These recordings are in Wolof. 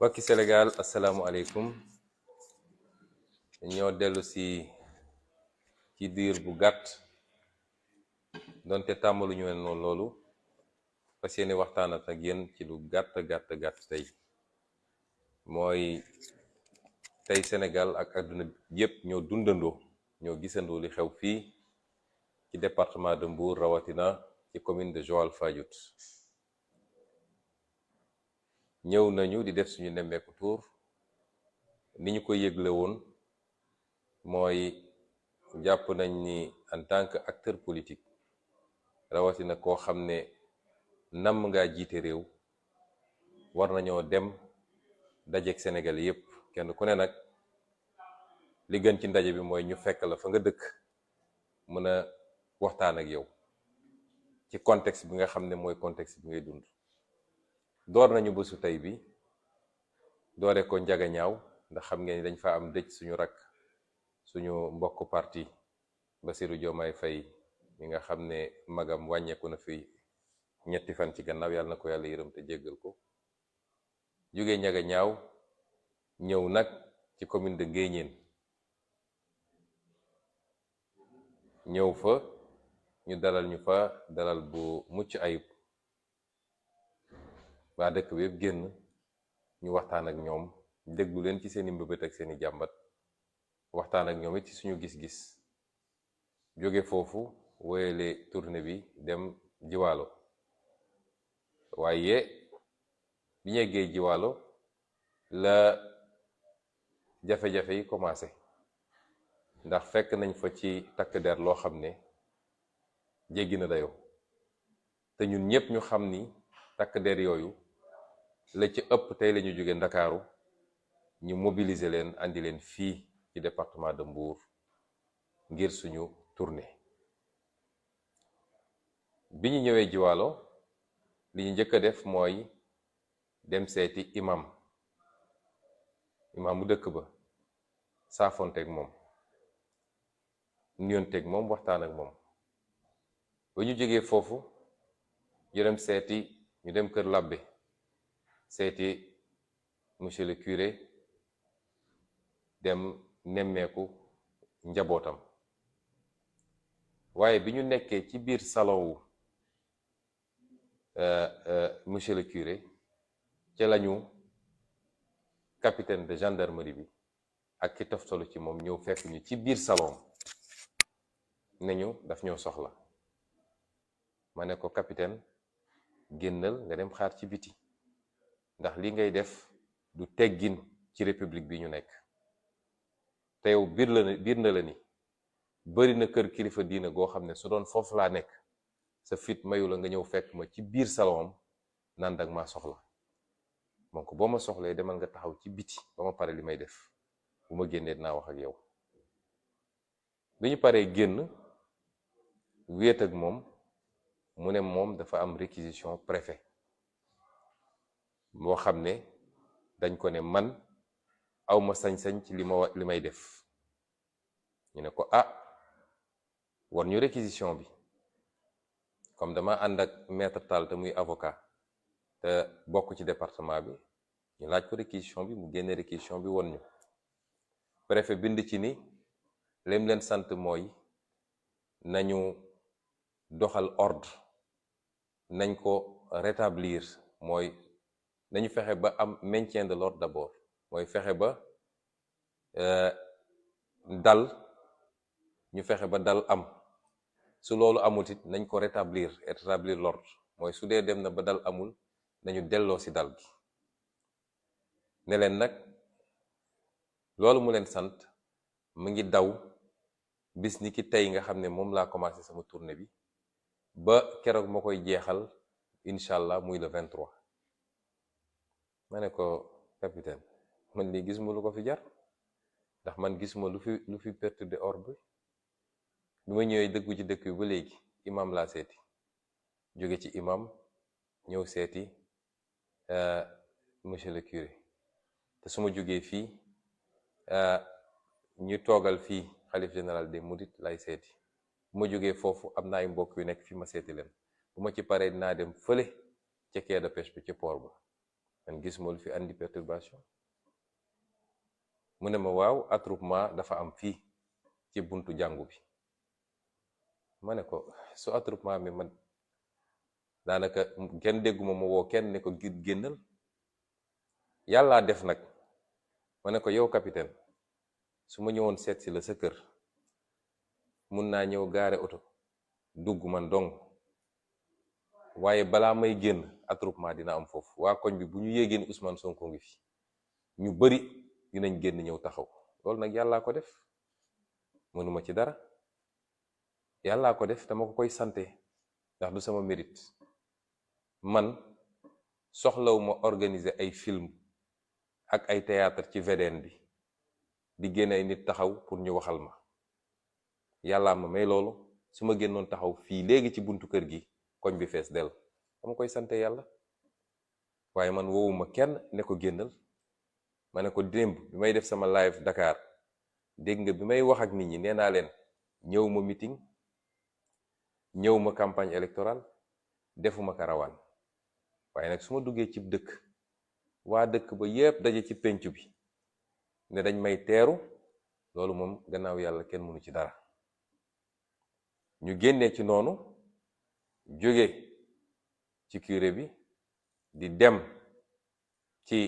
mbokki Sénégal asalaamualeykum. ñoo dellu si ci diir bu gàtt donte tàmbaluñu ne noonu loolu fas yéene waxtaanat ak yéen ci lu gàtt tey mooy tey Sénégal ak àdduna yépp ñoo dundandoo ñoo gisandoo li xew fii ci département de Mbour, rawatina ci commune de Joal-Fadiouth. ñëw nañu di def suñu nemmeeku tour ni ñu ko yëgle woon mooy jàpp nañ ni en tant que acteur politique rawatina koo xam ne namm ngaa jiite réew war nañoo dem dajeek Sénégal yépp, kenn ku ne nag li gën ci ndaje bi mooy ñu fekk la fa nga dëkk mën a waxtaan ak yow ci contexte bi nga xam ne mooy contexte bi ngay dund. door nañu bésu tey bi doore ko njaga ñaaw ndax xam ngeen ni dañ fa am dëj suñu rakk suñu mbokk parti Bassirou Diomaye Faye mi nga xam ne magam wàññeeku na fi ñetti fan ci gannaaw, yàlla na ko yàlla yërëm te jéggal ko. jóge njaga ñaaw ñëw nag ci commune de Nguéniène, ñëw fa ñu dalal ñu fa dalal bu mucc ayib. waa dëkk bi yëpp génn ñu waxtaan ak ñoom, déglu leen ci seeni mbëbët ak seeni jàmbat, waxtaan ak ñoom it ci suñu gis-gis. jóge foofu woyale tournée bi dem Jiwaalo, waaye bi ñu yeggee Jiwaalo la jafe-jafe yi commencé, ndax fekk nañ fa ci takk der loo xam ne jéggi na dayoo, te ñun ñépp ñu xam ni takk der yooyu la ci ëpp tey lañu jóge Ndakaaru, ñu mobiliser leen andi leen fii ci département de Mbour ngir suñu tournée. bi ñu ñëwee Jiwaalo li ñu njëkk a def mooy dem seeti imam bu dëkk ba, saafonteeg moom, nuyonteeg moom, waxtaan ak moom. ba ñu jógee foofu ñu dem kër labbe seeti monsieur le curé, dem nemmeeku njabootam. waaye bi ñu nekkee ci biir salon wu monsieur le curé ca lañu capitaine de gendarmerie bi ak ki toftalu ci moom ñëw fekk ñu ci biir salon ne ñu daf ñoo soxla. ma ne ko capitaine, génnal nga dem xaar ci biti, ndax li ngay def du teggin ci république bi ñu nekk. te yow biir na la ni bari na kër kilifa diina goo xam ne su doon foofu laa nekk sa fit mayu la nga ñëw fekk ma ci biir salon naan dag maa soxla. donc boo ma soxlee demal nga taxaw ci biti ba ma pare li may def, bu ma génnee dinaa wax ak yow. bi ñu paree génn wéet ak moom, mu ne moom dafa am réquisition préfet moo xam ne dañ ko ne man awma sañ-sañ ci li may def. ñu ne ko war ñu réquisition bi. comme dama ànd ak maître Tall te muy avocat te bokk ci département bi, ñu laaj ko réquisition bi, mu génne réquisition bi won ñu. préfet bind ci ni lim leen sant mooy nañu doxal ordre, nañ ko rétablir, mooy nañu fexe ba am maintien de l'ordre d'abord, mooy fexe ba ñu fexe ba dal am. su loolu amul it nañ ko rétablir l'ordre, mooy su dee dem na ba dal amul nañu delloo ci dal gi. ne leen nag loolu mu leen sant mu ngi daw bis ni ki tey nga xam ne moom laa commencé sama tournée bi ba keroog ma koy jeexal incha allah muy le 23. ma ne ko capitaine, man lii gisuma lu ko fi jar, ndax man gisuma lu fi perturber ordre bi ma ñëwee dëggu ci dëkk bi ba léegi imam laa seeti, jóge ci imam ñëw seeti monsieur le curé, te su ma jógee fii ñu toogal fii xalif général des mourides lay seeti. bu ma jógee foofu am na ay mbokk yu nekk fi ma seeti leen. bu ma ci paree dinaa dem fële ca quai de pêche bi ci port ba. man gis moo lu fi andi perturbation. mu ne ma waaw attroupement dafa am fii ci buntu jàngu bi. ma ne ko su attroupement mi man daanaka kenn dégguma ma woo kenn ne ko génnal. yàllaa def nag ma ne ko yow capitaine su ma ñëwoon seet si la sa kër mun naa ñëw gaare oto dugg man dong, waaye balaa may génn attroupement dina am foofu. waa koñ bi bu ñu yéegee ni Ousmane Sonko ngi fi ñu bari dinañ génn ñëw taxaw. loolu nag yàllaa ko def, mënuma ci dara. yàllaa ko def dama ko koy sante ndax du sama mérite. man soxlaw ma organiser ay film ak ay théâtre ci VDN bi di génne ay nit taxaw pour ñu waxal ma. yàllaa ma may loolu. su ma génnoon taxaw fii léegi ci buntu kër gi koñ bi fees dell, dama koy sante yàlla. waaye man woowuma kenn ne ko génnal. ma ne ko démb bi may def sama live Dakar dégg nga bi may wax ak nit ñi nee naa leen ñëw ma meeting, ñëw ma campagne électorale, defuma karawaan. waaye nag su ma duggee ci dëkk, waa dëkk ba yépp daje ci penc bi ne dañ may teeru, loolu moom gannaaw yàlla kenn mënu ci dara. ñu génnee ci noonu jóge ci curé bi di dem ci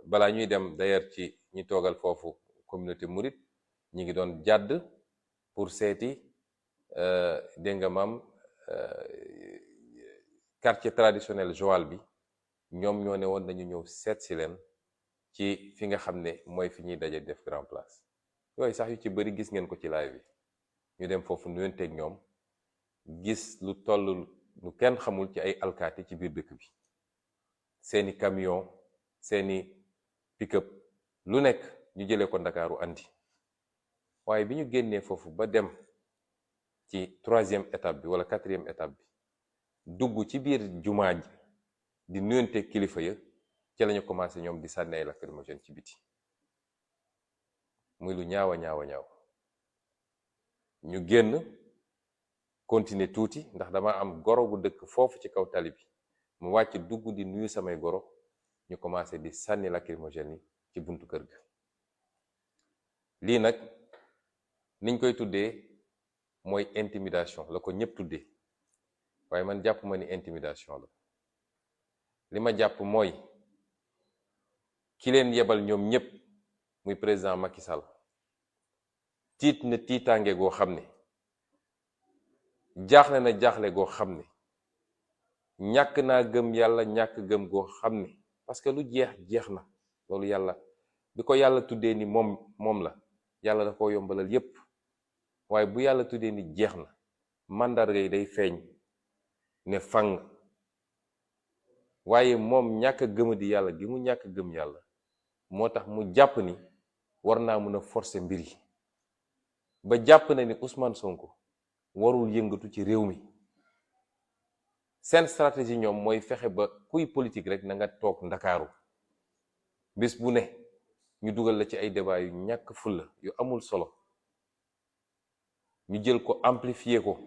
balaa ñuy dem d'ailleurs ci ñi toogal foofu communauté mouride, ñi ngi doon jàdd pour seeti dégg nga maam quartier traditionnel Joal bi. ñoom ñoo ne woon nañu ñëw seet si leen ci fi nga xam ne mooy fi ñuy daje def grand place. yooyu sax yu ci bëri gis ngeen ko ci live bi. ñu dem foofu nuyonteeg ñoom, gis lu toll lu kenn xamul ci ay alkaati ci biir dëkk bi, seeni camion, seeni pick-up, lu nekk ñu jëlee ko Ndakaaru andi. waaye bi ñu génnee foofu ba dem ci 3e étape bi wala 4e étape bi, dugg ci biir jumaa ji di nuyonteeg kilifa ya, ci lañu commencé ñoom di sànni ay lacrymogène ci biti. muy lu ñaawa ñaaw. ñu génn continuer tuuti ndax dama am goro gu dëkk foofu ci kaw tali bi, mu wàcc dugg di nuyu samay goro, ñu commencé di sànni lacrymogène yi ci buntu kër ga. lii nag niñ koy tuddee mooy intimidation la ko ñëpp tuddee, waaye man jàpp ma ni intimidation la. li ma jàpp mooy ki leen yebal ñoom ñëpp muy président Macky Sall tiit na tiitaange goo xam ne, jaaxle na jaaxle goo xam ne, ñàkk naa gëm yàlla ñàkk gëm goo xam ne, parce que lu jeex na. loolu yàlla bi ko yàlla tuddee ni moom la, yàlla da ko yombalal yépp. waaye bu yàlla tuddee ni jeex na, màndarga yi day feeñ ne fang. waaye moom ñàkk a gëmadi yàlla gi mu ñàkk gëm yàlla moo tax mu jàpp ni war naa mën a forcer mbir yi, ba jàpp na ni Ousmane Sonko warul yëngatu ci réew mi. seen stratégie ñoom mooy fexe ba kuy politique rek na nga toog Ndakaaru, bis bu ne ñu dugal la ci ay débat yu ñàkk fulla yu amul solo, ñu jël ko amplifier ko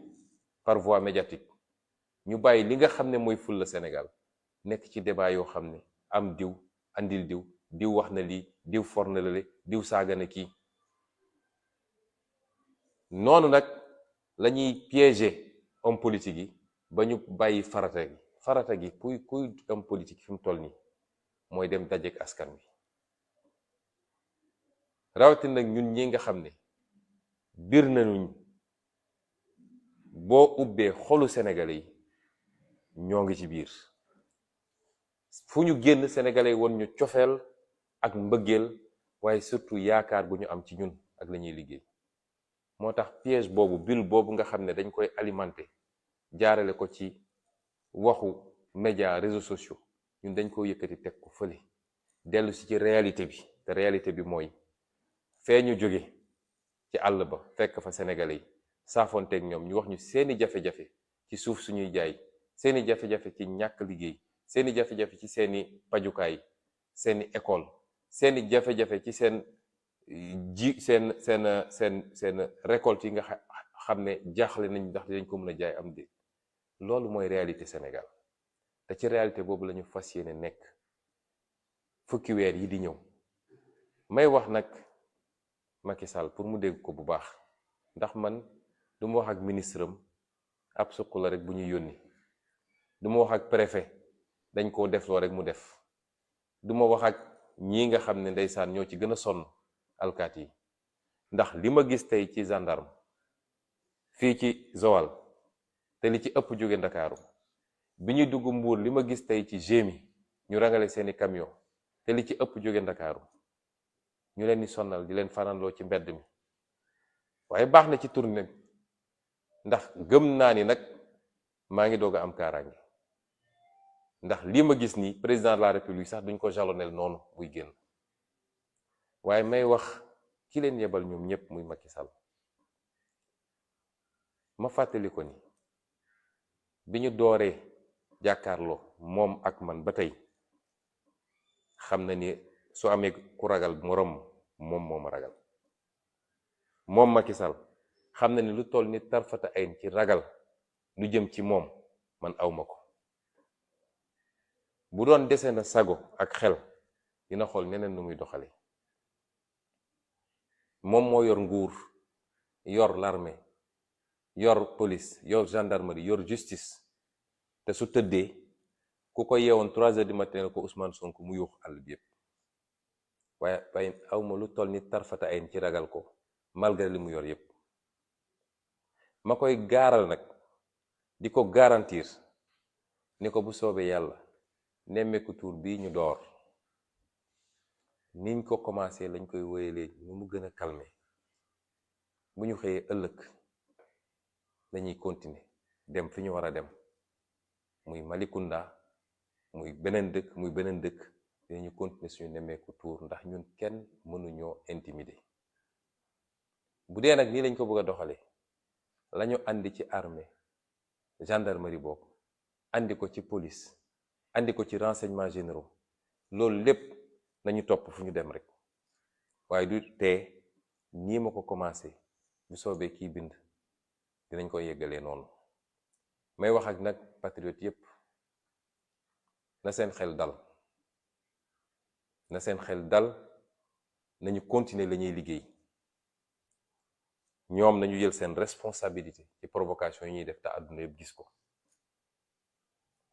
par voie médiatique. ñu bàyyi li nga xam ne mooy fulla Sénégal nekk ci débat yoo xam ne am diw andil diw wax na lii, diw for na lale, diw saaga na kii. noonu nag la ñuy piéger homme politique yi ba ñu bàyyi farata gi kuy homme politique fi mu toll nii mooy dem dajeek askan wi. rawatina nag ñun ñi nga xam ne biir nañu boo ubbee xolu sénégalais yi ñoo ngi ci biir. fu ñu génn sénégalais yi woon ñu cofeel ak mbëggeel, waaye surtout yaakaar gu ñu am ci ñun ak la ñuy liggéey. moo tax piège boobu, bulle boobu nga xam ne dañ koy alimenter jaarale ko ci waxu média réseaux sociaux, ñun dañ ko yëkkati teg ko fële dellu si ci réalité bi. te réalité bi mooy fee ñu jóge ci àll ba fekk fa sénégalais yi, saafonteeg ñoom, ñu wax ñu seeni jafe-jafe ci suuf suñuy jaay, seeni jafe-jafe ci ñàkk liggéey, seeni jafe-jafe ci seeni pajukaay, seeni école, seeni jafe-jafe ci seen récolte yi nga xam ne jaaxle nañ ndax dañ ko mën a jaay am déet. loolu mooy réalité Sénégal. te ci réalité boobu la ñu fas yéene nekk fukki weer yi di ñëw. may wax nag Macky Sall pour mu dégg ko bu baax, ndax man du ma wax ak ministre am ab suq la rek bu ñu yónni, du ma wax ak préfet dañ koo def loo rek mu def, du ma wax ak ñii nga xam ne ndeysaan ñoo ci gën a sonn alkaat yi, ndax li ma gis tey ci gendarme fii ci Joal te li ci ëpp jóge Ndakaaru, bi ñuy dugg Mbuur li ma gis tey ci GMI ñu rangale seeni camion te li ci ëpp jóge Ndakaaru, ñu leen di sonnal di leen fananloo ci mbedd mi. waaye baax na ci tournée ndax gëm naa ni nag maa ngi doog a am kaaraange, ndax lii ma gis nii président de la république sax duñ ko jalonel noonu buy génn. waaye may wax ki leen yebal ñoom ñëpp muy Macky Sall, ma fàttali ko ni bi ñu dooree jàkkaarloo moom ak man ba tey xam na ni su amee ku ragal moroom moom moo ma ragal. moom Macky Sall xam na ni lu toll ni tarfata ayn ci ragal lu jëm ci moom man awma ko. bu doon dese na sago ak xel dina xool neneen nu muy doxale. moom moo yor nguur, yor l'armée, yor police, yor gendarmerie, yor justice, te su tëddee ku ko yeewoon 3 heures du matin ko Ousmane Sonko mu yuux àll bi yëpp. waaye awma lu toll ni tarfata ayn ci ragal ko malgré li mu yor yëpp. ma koy gaaral nag di ko garantir ni ko bu soobee yàlla nemmeeku tuur bii ñu door niñ ko commencé lañ koy wéyalee ñu mu gën a calmer. bu ñu xëyee ëllëg dañuy continuer dem fi ñu war a dem, muy Malicounda muy beneen dëkk dinañu continuer suñu nemmeeku tuur, ndax ñun kenn mënuñoo intimider. bu dee nag nii lañ ko bëgg a doxalee lañu andi ci armée gendarmerie boobu andi ko ci police andi ko ci renseignements généraux, loolu lépp nañu topp fu ñu dem rek. waaye du tee nii ma ko commencé bu soobee kii bind dinañ ko yeggalee noonu. may wax ak nag patriote yépp na seen xel dal, nañu continuer la ñuy liggéey. ñoom nañu jël seen responsabilité ci provocation yi ñuy def te àdduna yëpp gis ko.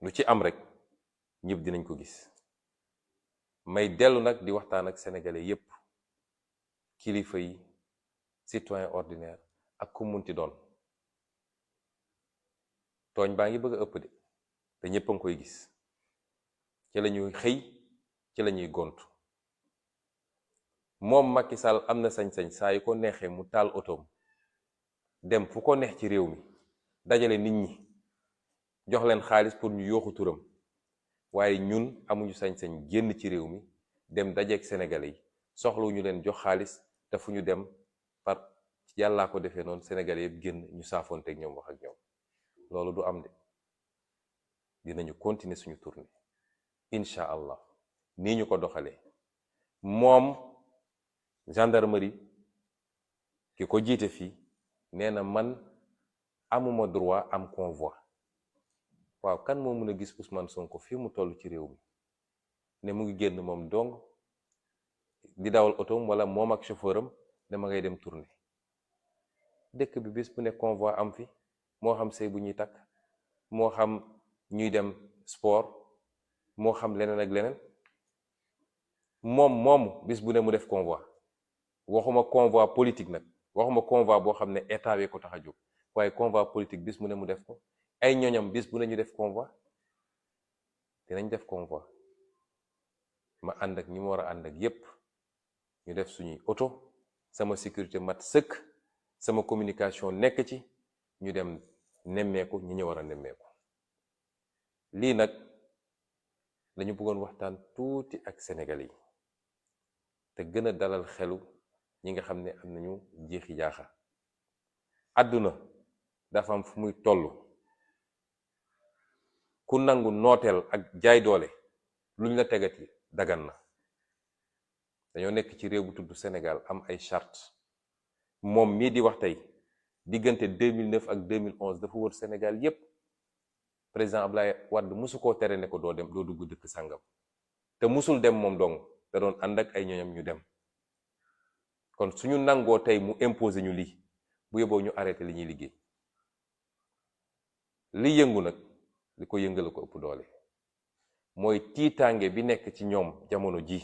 lu ci am rek ñëpp dinañ ko gis. may dellu nag di waxtaan ak sénégalais yépp, kilifa yi, citoyen ordinaire ak ku munti doon. tooñ baa ngi bëgg a ëpp de te ñëpp a ngi koy gis. ci la ñuy xëy ci la ñuy gont. moom Macky Sall am na sañ-sañ saa yu ko neexee mu taal otoom dem fu ko neex ci réew mi dajale nit ñi jox leen xaalis pour ñu yooxu turam. waaye ñun amuñu sañ-sañ génn ci réew mi dem dajeek sénégalais yi soxlu ñu leen jox xaalis te fu ñu dem par yàllaa ko defee noonu sénégalais yëpp génn ñu saafoonteeg ñoom wax ak ñoom. loolu du am de. dinañu continuer suñu tournée incha allah nii ñu ko doxalee. moom gendarmerie ki ko jiite fii nee na man amuma droit am convoi. waaw kan moo mën a gis Ousmane Sonko fii mu toll ci réew mi ne mu ngi génn moom dong di dawal otoom wala moom ak chauffeur am dama ngay dem tournée. dëkk bi bis bu ne convoi am fi, moo xam sëy bu ñuy takk, moo xam ñuy dem sport, moo xam leneen ak leneen. moomu bis bu ne mu def convoi. waxuma convoi politique nag, waxuma convoi boo xam ne état wee ko tax a jóg, waaye convoi politique bis bu ne mu def ko. ay ñoñam bis bu ne ñu def convoi. dinañ def convoi. ma ànd ak ñi ma war a ànd ak yépp ñu def suñuy oto, sama sécurité mat sëkk, sama communication nekk ci, ñu dem nemmeeku ñi ñu war a nemmeeku. lii nag dañu bëggoon waxtaan tuuti ak Sénégalais yi te gën a dalal xelu ñi nga xam ne am nañu jeexi jaaxa. àdduna dafa am fu muy toll. ku nangu nooteel ak jaay doole luñ la tegati dagan na. dañoo nekk ci réew bu tudd Sénégal am ay charte. moom mii di wax tey diggante 2009 ak 2011 dafa wër Sénégal yépp président Ablaye Wade musu koo tere ne ko doo dem doo dugg dëkk sàngam te musul dem moom dong da doon ànd ak ay ñoñam ñu dem. kon suñu nangoo tey mu imposer ñu lii bu yeboo ñu arrêté li ñuy liggéey. li yëngu nag li ko yëngala ko ëpp doole mooy tiitaange bi nekk ci ñoom jamono ji